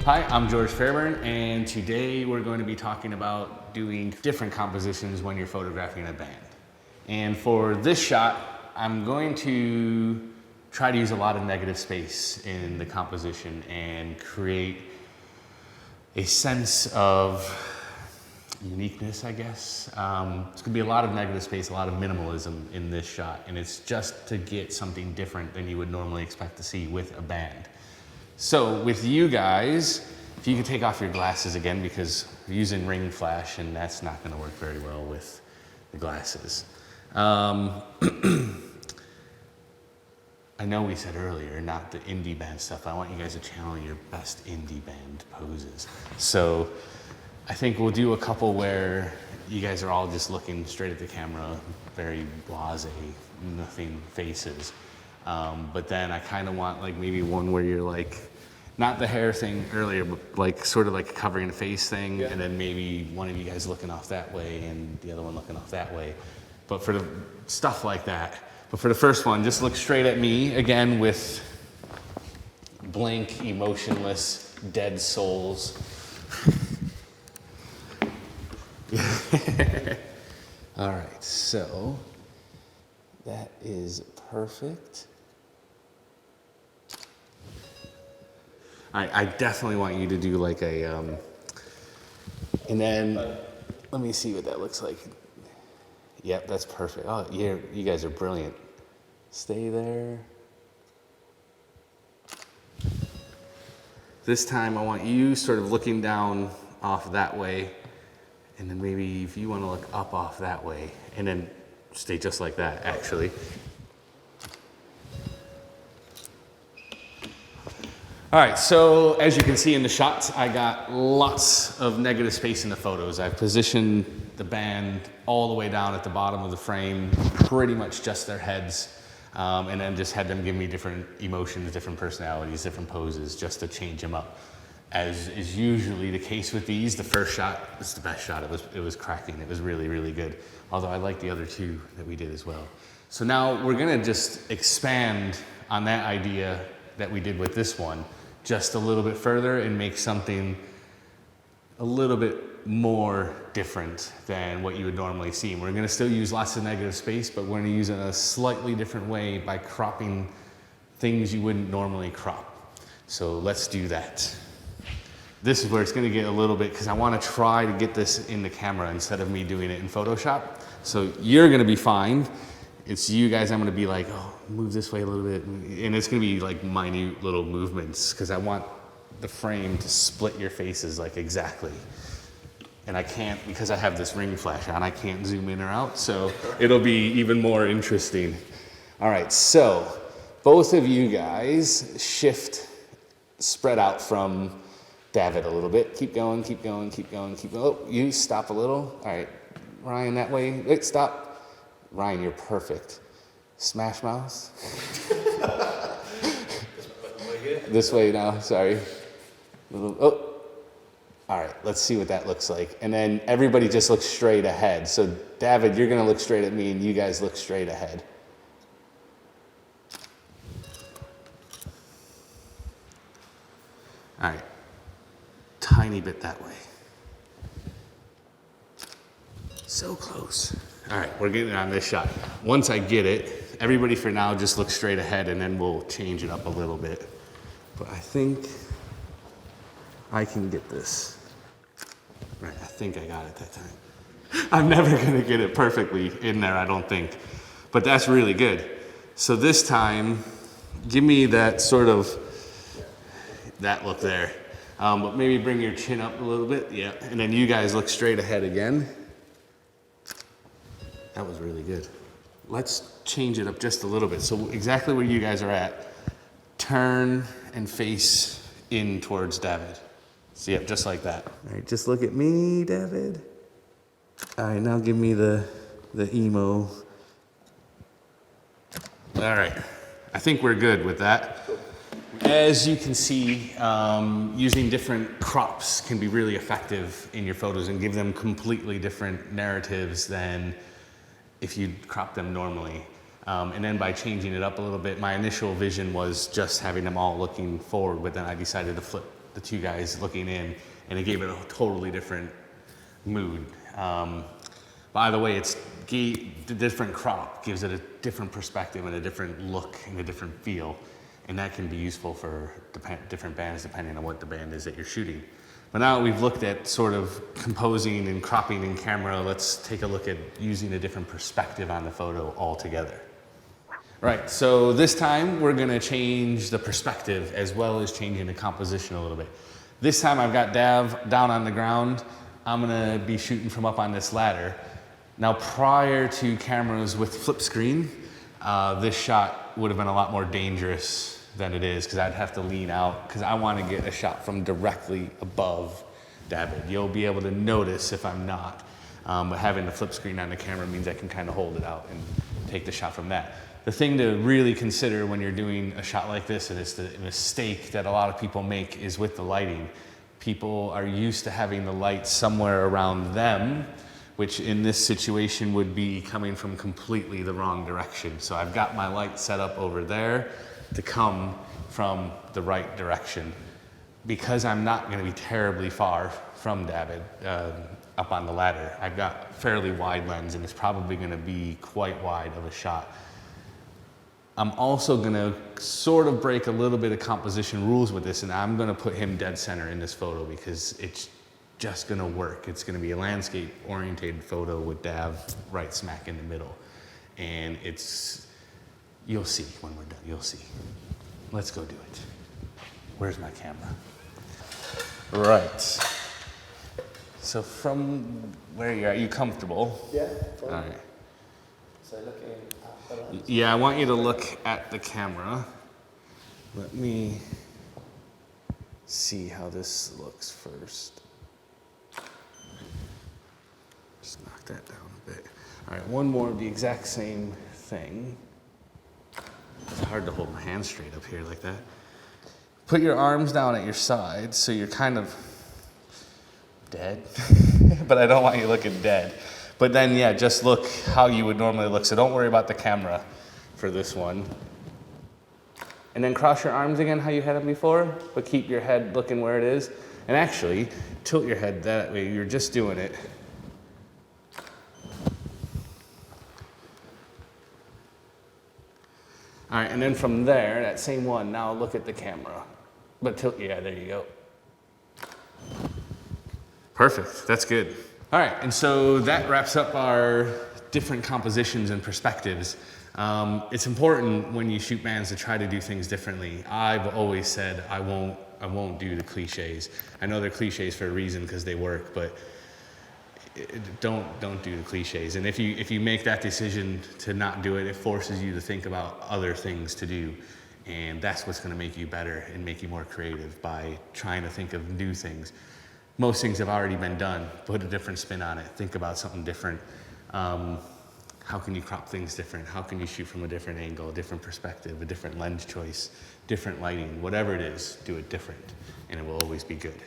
Hi, I'm George Fairbairn, and today we're going to be talking about doing different compositions when you're photographing a band. And for this shot, I'm going to try to use a lot of negative space in the composition and create a sense of uniqueness, I guess. It's gonna be a lot of negative space, a lot of minimalism in this shot, and it's just to get something different than you would normally expect to see with a band. So with you guys, if you could take off your glasses again, because we're using ring flash and that's not gonna work very well with the glasses. I know we said earlier, not the indie band stuff. I want you guys to channel your best indie band poses. So I think we'll do a couple where you guys are all just looking straight at the camera, very blasé, nothing faces. But then I kind of want like maybe one where you're like, not the hair thing earlier, but like sort of like a covering the face thing. Yeah. And then maybe one of you guys looking off that way and the other one looking off that way. But for the stuff like that. But for the first one, just look straight at me again with blank, emotionless, dead souls. All right, so that is perfect. I definitely want you to do like a, and then let me see what that looks like. Yep, that's perfect. Oh, yeah, you guys are brilliant. Stay there. This time I want you sort of looking down off that way, and then maybe if you want to look up off that way, and then stay just like that, actually. All right, so as you can see in the shots, I got lots of negative space in the photos. I've positioned the band all the way down at the bottom of the frame, pretty much just their heads, and then just had them give me different emotions, different personalities, different poses, just to change them up. As is usually the case with these, the first shot is the best shot. It was cracking. It was really, really good. Although I like the other two that we did as well. So now we're gonna just expand on that idea that we did with this one just a little bit further and make something a little bit more different than what you would normally see. And we're gonna still use lots of negative space, but we're gonna use it in a slightly different way by cropping things you wouldn't normally crop. So let's do that. This is where it's gonna get a little bit, because I wanna try to get this in the camera instead of me doing it in Photoshop. So you're gonna be fine. It's you guys, I'm gonna be like, oh, move this way a little bit. And it's gonna be like minute little movements, because I want the frame to split your faces like exactly. And I can't, because I have this ring flash on, I can't zoom in or out, so it'll be even more interesting. All right, so both of you guys shift, spread out from David a little bit. Keep going, keep going, keep going, keep going. Oh, you stop a little. All right, Ryan, that way. Wait, stop. Ryan, you're perfect. Smash Mouth. This way now, sorry. Oh, all right, let's see what that looks like. And then everybody just looks straight ahead. So David, you're gonna look straight at me and you guys look straight ahead. All right, tiny bit that way. So close. All right, we're getting on this shot. Once I get it, everybody for now just look straight ahead and then we'll change it up a little bit. But I think I can get this. Right, I think I got it that time. I'm never gonna get it perfectly in there, I don't think. But that's really good. So this time, give me that sort of, that look there. But maybe bring your chin up a little bit, yeah. And then you guys look straight ahead again. That was really good. Let's change it up just a little bit. So exactly where you guys are at, turn and face in towards David. So yeah, just like that. All right, just look at me, David. All right, now give me the emo. All right, I think we're good with that. As you can see, using different crops can be really effective in your photos and give them completely different narratives than if you crop them normally. And then by changing it up a little bit, my initial vision was just having them all looking forward, but then I decided to flip the two guys looking in, and it gave it a totally different mood. By the way, the different crop gives it a different perspective and a different look and a different feel, and that can be useful for different bands depending on what the band is that you're shooting. But now we've looked at sort of composing and cropping in camera, let's take a look at using a different perspective on the photo altogether. Right, so this time we're gonna change the perspective as well as changing the composition a little bit. This time I've got Dav down on the ground. I'm gonna be shooting from up on this ladder. Now, prior to cameras with flip screen, this shot would have been a lot more dangerous than it is, because I'd have to lean out, because I want to get a shot from directly above David. You'll be able to notice if I'm not, but having the flip screen on the camera means I can kind of hold it out and take the shot from that. The thing to really consider when you're doing a shot like this, and it's the mistake that a lot of people make, is with the lighting. People are used to having the light somewhere around them, which in this situation would be coming from completely the wrong direction. So I've got my light set up over there to come from the right direction. Because I'm not gonna be terribly far from David up on the ladder, I've got fairly wide lens, and it's probably gonna be quite wide of a shot. I'm also gonna sort of break a little bit of composition rules with this, and I'm gonna put him dead center in this photo because it's just gonna work. It's gonna be a landscape oriented photo with Dav right smack in the middle. And you'll see when we're done, you'll see. Let's go do it. Where's my camera? Right. So from where you're at, you comfortable? Yeah. Fine. All right. So looking at the lens. Yeah, I want you to look at the camera. Let me see how this looks first. Just knock that down a bit. All right, one more of the exact same thing. It's hard to hold my hand straight up here like that. Put your arms down at your sides so you're kind of dead, but I don't want you looking dead. But then, yeah, just look how you would normally look. So don't worry about the camera for this one. And then cross your arms again how you had them before, but keep your head looking where it is. And actually, tilt your head that way. You're just doing it. All right, and then from there, that same one, now look at the camera. But tilt, yeah, there you go. Perfect, that's good. All right, and so that wraps up our different compositions and perspectives. It's important when you shoot bands to try to do things differently. I've always said I won't do the cliches. I know they're cliches for a reason because they work, but don't do the cliches. And if you make that decision to not do it, it forces you to think about other things to do. And that's what's gonna make you better and make you more creative, by trying to think of new things. Most things have already been done. Put a different spin on it. Think about something different. How can you crop things different? How can you shoot from a different angle, a different perspective, a different lens choice, different lighting, whatever it is, do it different, and it will always be good.